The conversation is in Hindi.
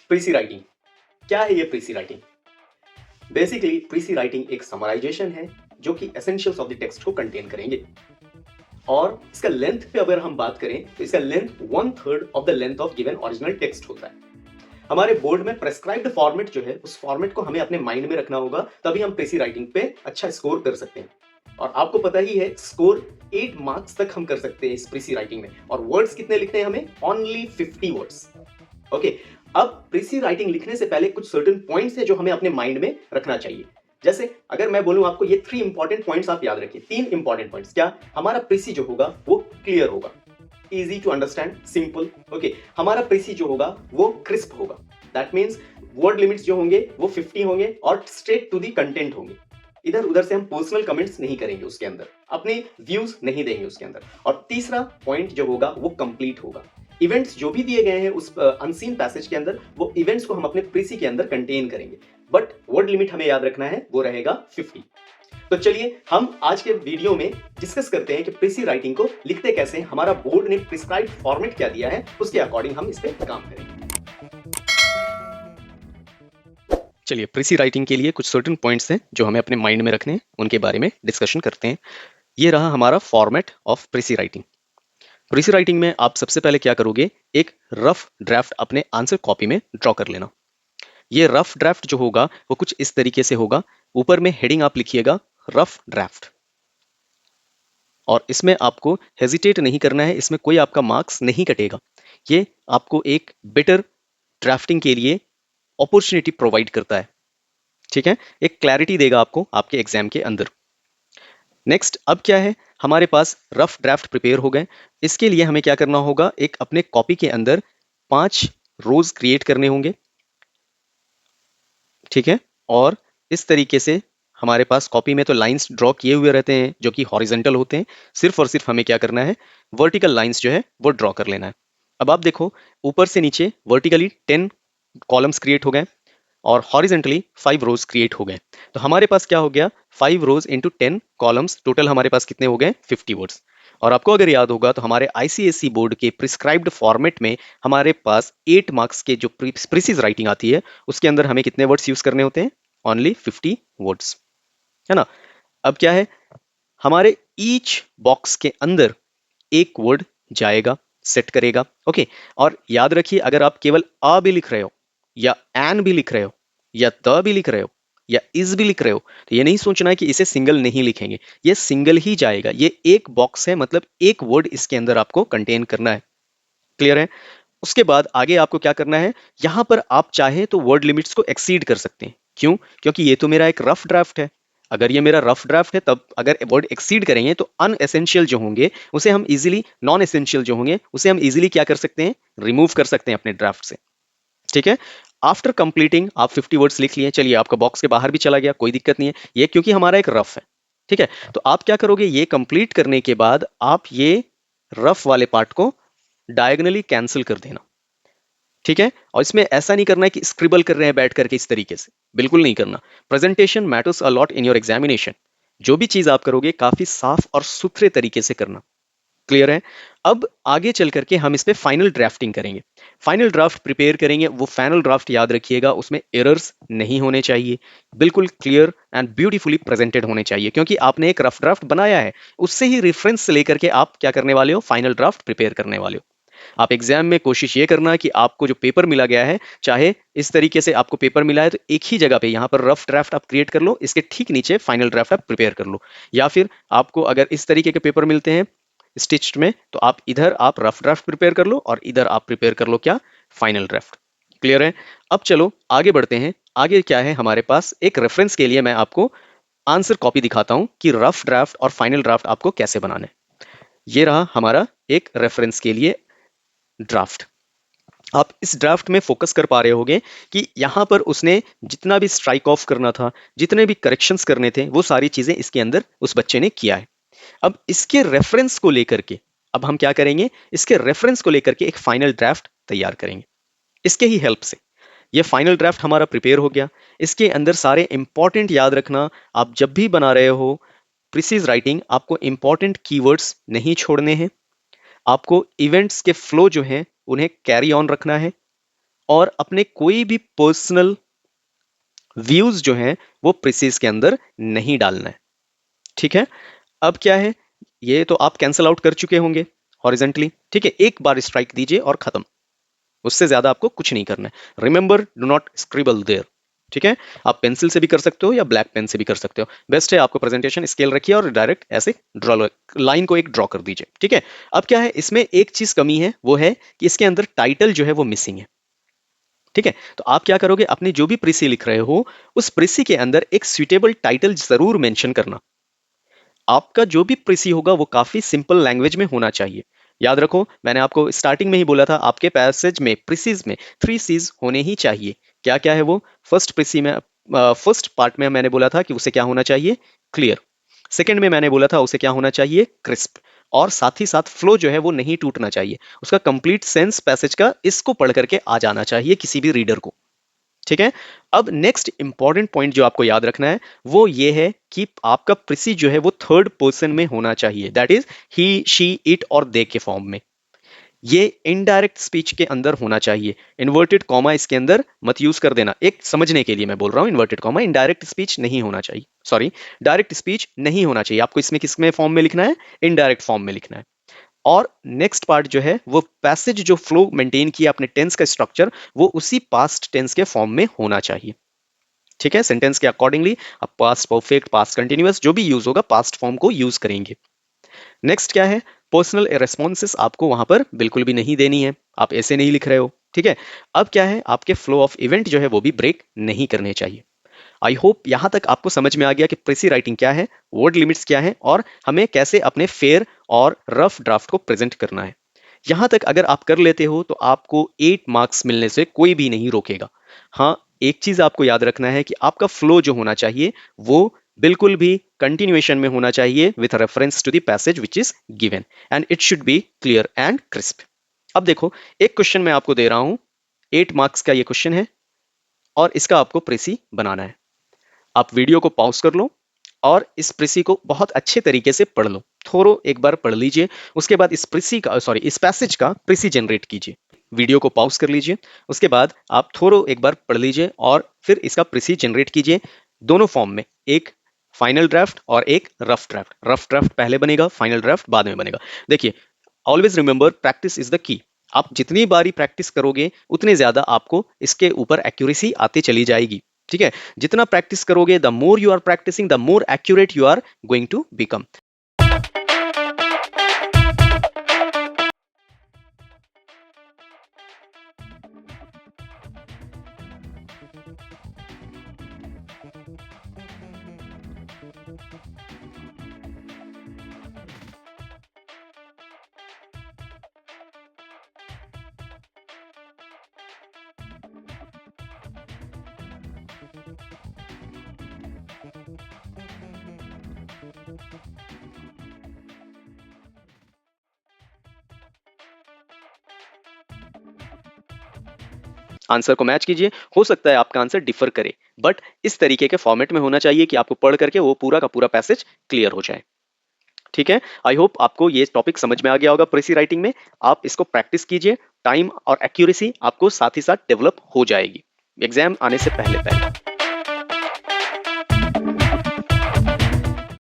प्रीसी राइटिंग क्या है? ये प्रीसी राइटिंग बेसिकली प्रीसी राइटिंग एक समराइजेशन है जो कि एसेंशियल्स ऑफ द टेक्स्ट को कंटेन करेंगे। और इसका लेंथ पे अगर हम बात करें तो इसका length 1/3 of the length of given original text होता है। हमारे बोर्ड में प्रेस्क्राइब्ड फॉर्मेट जो है उस फॉर्मेट को हमें अपने माइंड में रखना होगा, तभी हम प्रीसी राइटिंग पे अच्छा स्कोर कर सकते हैं। और आपको पता ही है स्कोर 8 मार्क्स तक हम कर सकते हैं इस प्रीसी राइटिंग में। और वर्ड्स कितने लिखने हैं हमें? Only 50 words. ओके, अब प्रीसी राइटिंग लिखने से पहले कुछ सर्टेन पॉइंट्स है जो हमें अपने माइंड में रखना चाहिए। जैसे अगर मैं बोलूं आपको ये 3 इंपॉर्टेंट पॉइंट्स आप याद रखिए। 3 इंपॉर्टेंट पॉइंट्स। क्या? हमारा प्रीसी जो होगा वो क्लियर होगा, easy to understand, simple. Okay, हमारा प्रीसी जो होगा वो क्रिस्प होगा। दैट मीन्स वर्ड लिमिट्स जो होंगे वो 50 होंगे और स्ट्रेट टू दी कंटेंट होंगे। इधर उधर से हम पर्सनल कमेंट्स नहीं करेंगे उसके अंदर, अपने व्यूज नहीं देंगे उसके अंदर। और तीसरा पॉइंट जो होगा वो कंप्लीट होगा। इवेंट्स जो भी दिए गए हैं उस अनसीन पैसेज के अंदर, वो इवेंट्स को हम अपने प्रीसी के अंदर कंटेन करेंगे, बट वर्ड लिमिट हमें याद रखना है, वो रहेगा 50। तो चलिए हम आज के वीडियो में डिस्कस करते हैं कि प्रीसी राइटिंग को लिखते कैसे हैं। हमारा बोर्ड ने प्रिस्क्राइब्ड फॉर्मेट क्या दिया है उसके अकॉर्डिंग हम इस पे काम करेंगे। चलिए प्रीसी राइटिंग के लिए कुछ सर्टेन पॉइंट्स हैं जो हमें अपने माइंड में रखने हैं, उनके बारे में डिस्कशन करते हैं। ये रहा हमारा फॉर्मेट ऑफ प्रीसी राइटिंग। प्रीसी राइटिंग में आप सबसे पहले क्या करोगे, एक रफ ड्राफ्ट अपने आंसर कॉपी में ड्रॉ कर लेना। ये रफ ड्राफ्ट जो होगा वो कुछ इस तरीके से होगा। ऊपर में हेडिंग आप लिखिएगा रफ ड्राफ्ट, और इसमें आपको हेजिटेट नहीं करना है, इसमें कोई आपका मार्क्स नहीं कटेगा। ये आपको एक बेटर ड्राफ्टिंग के लिए अपॉर्चुनिटी प्रोवाइड करता है, ठीक है, एक क्लैरिटी देगा आपको आपके एग्जाम के अंदर। नेक्स्ट अब क्या है, हमारे पास रफ ड्राफ्ट प्रिपेयर हो गए। इसके लिए हमें क्या करना होगा, एक अपने कॉपी के अंदर 5 रोज क्रिएट करने होंगे, ठीक है। और इस तरीके से हमारे पास कॉपी में तो लाइंस ड्रॉ किए हुए रहते हैं जो कि हॉरिजेंटल होते हैं। सिर्फ और सिर्फ हमें क्या करना है, वर्टिकल लाइंस जो है वो ड्रॉ कर लेना है। अब आप देखो, ऊपर से नीचे वर्टिकली 10 कॉलम्स क्रिएट हो गए और हॉरिजेंटली 5 रोज क्रिएट हो गए। तो हमारे पास क्या हो गया, 5 रोज इंटू 10 कॉलम्स, टोटल हमारे पास कितने हो गए, 50 वर्ड्स। और आपको अगर याद होगा तो हमारे आईसीएसई बोर्ड के प्रिस्क्राइब्ड फॉर्मेट में हमारे पास 8 मार्क्स के जो प्रीसीज राइटिंग आती है उसके अंदर हमें कितने वर्ड्स यूज करने होते हैं, ओनली 50 वर्ड्स, है ना। अब क्या है, हमारे ईच बॉक्स के अंदर एक वर्ड जाएगा, सेट करेगा। ओके, और याद रखिए अगर आप केवल अ भी लिख रहे हो या एन भी लिख रहे हो या द भी लिख रहे हो या इज भी लिख रहे हो, तो ये नहीं सोचना है कि इसे सिंगल नहीं लिखेंगे, ये सिंगल ही जाएगा। ये एक बॉक्स है, मतलब एक वर्ड इसके अंदर आपको कंटेन करना है। क्लियर है। उसके बाद आगे आपको क्या करना है, यहां पर आप चाहे तो वर्ड लिमिट्स को एक्सीड कर सकते हैं। क्यों? क्योंकि ये तो मेरा एक रफ ड्राफ्ट है। अगर ये मेरा रफ ड्राफ्ट है तब अगर वर्ड एक्सीड करेंगे तो अनएसेंशियल जो होंगे उसे हम इजीली, नॉन एसेंशियल जो होंगे उसे हम इजीली क्या कर सकते हैं, रिमूव कर सकते हैं अपने ड्राफ्ट से, ठीक है। आफ्टर कंप्लीटिंग आप 50 वर्ड्स लिख लिए, चलिए आपका बॉक्स के बाहर भी चला गया, कोई दिक्कत नहीं है, ये क्योंकि हमारा एक रफ है, ठीक है। तो आप क्या करोगे, ये कंप्लीट करने के बाद आप ये रफ वाले पार्ट को डायगनली कैंसिल कर देना, ठीक है। और इसमें ऐसा नहीं करना है कि स्क्रिबल कर रहे हैं बैठ करके, इस तरीके से बिल्कुल नहीं करना। Presentation matters a lot in your examination. जो भी चीज आप करोगे काफी साफ और सुथरे तरीके से करना। क्लियर है। अब आगे चल करके हम इस पे फाइनल ड्राफ्टिंग करेंगे, फाइनल ड्राफ्ट प्रिपेयर करेंगे। वो फाइनल ड्राफ्ट याद रखिएगा उसमें एरर्स नहीं होने चाहिए, बिल्कुल क्लियर एंड ब्यूटीफुली प्रेजेंटेड होने चाहिए, क्योंकि आपने एक रफ ड्राफ्ट बनाया है, उससे ही रेफरेंस लेकर के आप क्या करने वाले हो, फाइनल ड्राफ्ट प्रिपेयर करने वाले हो। आप एग्जाम में कोशिश ये करना कि आपको जो पेपर मिला गया है, चाहे इस तरीके से आपको पेपर मिला है तो एक ही जगह पे यहाँ पर रफ ड्राफ्ट आप क्रिएट कर लो, इसके ठीक नीचे फाइनल ड्राफ्ट आप प्रिपेयर कर लो। या फिर आपको अगर इस तरीके के पेपर मिलते हैं स्टिच्ड में, तो आप इधर आप रफ ड्राफ्ट प्रिपेयर कर लो और इधर आप प्रिपेयर कर लो क्या, फाइनल ड्राफ्ट। क्लियर है। अब चलो आगे बढ़ते हैं। आगे क्या है हमारे पास, एक रेफरेंस के लिए मैं आपको आंसर कॉपी दिखाता हूं कि रफ ड्राफ्ट और फाइनल ड्राफ्ट आपको कैसे बनाना है। ये रहा हमारा एक रेफरेंस के लिए ड्राफ्ट। आप इस ड्राफ्ट में फोकस कर पा रहे होगे कि यहां पर उसने जितना भी स्ट्राइक ऑफ करना था, जितने भी करेक्शंस करने थे, वो सारी चीजें इसके अंदर उस बच्चे ने किया है। अब इसके रेफरेंस को लेकर के अब हम क्या करेंगे, इसके रेफरेंस को लेकर के एक फाइनल ड्राफ्ट तैयार करेंगे। इसके ही हेल्प से ये फाइनल ड्राफ्ट हमारा प्रिपेयर हो गया। इसके अंदर सारे इंपॉर्टेंट याद रखना, आप जब भी बना रहे हो प्रिसीज राइटिंग, आपको इंपॉर्टेंट कीवर्ड्स नहीं छोड़ने हैं, आपको इवेंट्स के फ्लो जो हैं उन्हें कैरी ऑन रखना है, और अपने कोई भी पर्सनल व्यूज जो हैं वो प्रीसीज के अंदर नहीं डालना है। ठीक है, अब क्या है, ये तो आप कैंसल आउट कर चुके होंगे हॉरिजेंटली। ठीक है, एक बार स्ट्राइक दीजिए और खत्म, उससे ज्यादा आपको कुछ नहीं करना है। Remember, do not scribble there. ठीक है, आप पेंसिल से भी कर सकते हो या ब्लैक पेन से भी कर सकते हो। बेस्ट है आपको प्रेजेंटेशन स्केल रखिए और डायरेक्ट ऐसे ड्रॉ, लाइन को एक ड्रॉ कर दीजिए। ठीक है, अब क्या है, इसमें एक चीज कमी है, वो है कि इसके अंदर टाइटल जो है वो मिसिंग है। ठीक है, तो आप क्या करोगे, अपनी जो भी प्रीसी लिख रहे हो उस प्रीसी के अंदर एक सुइटेबल टाइटल जरूर मेंशन करना। आपका जो भी प्रीसी होगा वो काफी सिंपल लैंग्वेज में होना चाहिए। याद रखो, मैंने आपको स्टार्टिंग में ही बोला था, आपके पैसेज में प्रीसीज में 3 C's होने ही चाहिए। क्या क्या है वो? फर्स्ट प्रीसी में, फर्स्ट पार्ट में मैंने बोला था कि उसे क्या होना चाहिए, क्लियर। सेकंड में मैंने बोला था उसे क्या होना चाहिए, क्रिस्प। और साथ ही साथ फ्लो जो है वो नहीं टूटना चाहिए, उसका कंप्लीट सेंस पैसेज का इसको पढ़ करके आ जाना चाहिए किसी भी रीडर को। ठीक है, अब नेक्स्ट इंपॉर्टेंट पॉइंट जो आपको याद रखना है वो ये है कि आपका प्रीसी जो है वो थर्ड पर्सन में होना चाहिए, that is he, she, it और दे के फॉर्म में। ये इनडायरेक्ट स्पीच के अंदर होना चाहिए। इन्वर्टेड कॉमा इसके अंदर मत यूज कर देना, एक समझने के लिए मैं बोल रहा हूं, इन्वर्टेड कॉमा, इनडायरेक्ट स्पीच नहीं होना चाहिए, सॉरी, डायरेक्ट स्पीच नहीं होना चाहिए। आपको इसमें किसमें फॉर्म में लिखना है, इनडायरेक्ट फॉर्म में लिखना है। और नेक्स्ट पार्ट जो है वो पैसेज जो फ्लो मेंटेन किया अपने टेंस का स्ट्रक्चर, वो उसी पास्ट टेंस के फॉर्म में होना चाहिए। ठीक है, सेंटेंस के अकॉर्डिंगली आप पास्ट परफेक्ट, पास्ट कंटिन्यूअस जो भी यूज होगा पास्ट फॉर्म को यूज करेंगे। नेक्स्ट क्या है, पर्सनल रेस्पॉन्सेस आपको वहां पर बिल्कुल भी नहीं देनी है, आप ऐसे नहीं लिख रहे हो। ठीक है, अब क्या है, आपके फ्लो ऑफ इवेंट जो है वो भी ब्रेक नहीं करने चाहिए। आई होप यहां तक आपको समझ में आ गया कि प्रेसी राइटिंग क्या है, वर्ड लिमिट्स क्या है, और हमें कैसे अपने फेयर और रफ ड्राफ्ट को प्रेजेंट करना है। यहां तक अगर आप कर लेते हो तो आपको 8 मार्क्स मिलने से कोई भी नहीं रोकेगा। हाँ, एक चीज आपको याद रखना है कि आपका फ्लो जो होना चाहिए वो बिल्कुल भी कंटिन्यूएशन में होना चाहिए with reference to the passage which is given, and it should be clear and crisp. अब देखो, एक क्वेश्चन मैं आपको दे रहा हूं, 8 मार्क्स का ये क्वेश्चन है और इसका आपको प्रेसी बनाना है। आप वीडियो को पॉज कर लो और इस प्रीसी को बहुत अच्छे तरीके से पढ़ लो, थोरो एक बार पढ़ लीजिए। उसके बाद इस प्रीसी का, सॉरी, इस पैसेज का प्रीसी जनरेट कीजिए। वीडियो को पॉज कर लीजिए, उसके बाद आप थोरो एक बार पढ़ लीजिए और फिर इसका प्रीसी जनरेट कीजिए, दोनों फॉर्म में, एक फाइनल ड्राफ्ट और एक रफ ड्राफ्ट। रफ ड्राफ्ट पहले बनेगा, फाइनल ड्राफ्ट बाद में बनेगा। देखिए, always remember, practice is the key. आप जितनी बारी प्रैक्टिस करोगे उतने ज्यादा आपको इसके ऊपर एक्यूरेसी आती चली जाएगी। ठीक है, जितना प्रैक्टिस करोगे, the more you are practising, the more accurate you are going to become. Answer को मैच कीजिए, हो सकता है आपका आंसर डिफर करे, बट इस तरीके के फॉर्मेट में होना चाहिए कि आपको पढ़ करके वो पूरा का पूरा पैसेज क्लियर हो जाए। ठीक है, आई होप आपको ये टॉपिक समझ में आ गया होगा प्रेसी राइटिंग में। आप इसको प्रैक्टिस कीजिए, टाइम और एक्यूरेसी आपको साथ ही साथ डेवलप हो जाएगी एग्जाम आने से पहले पहले।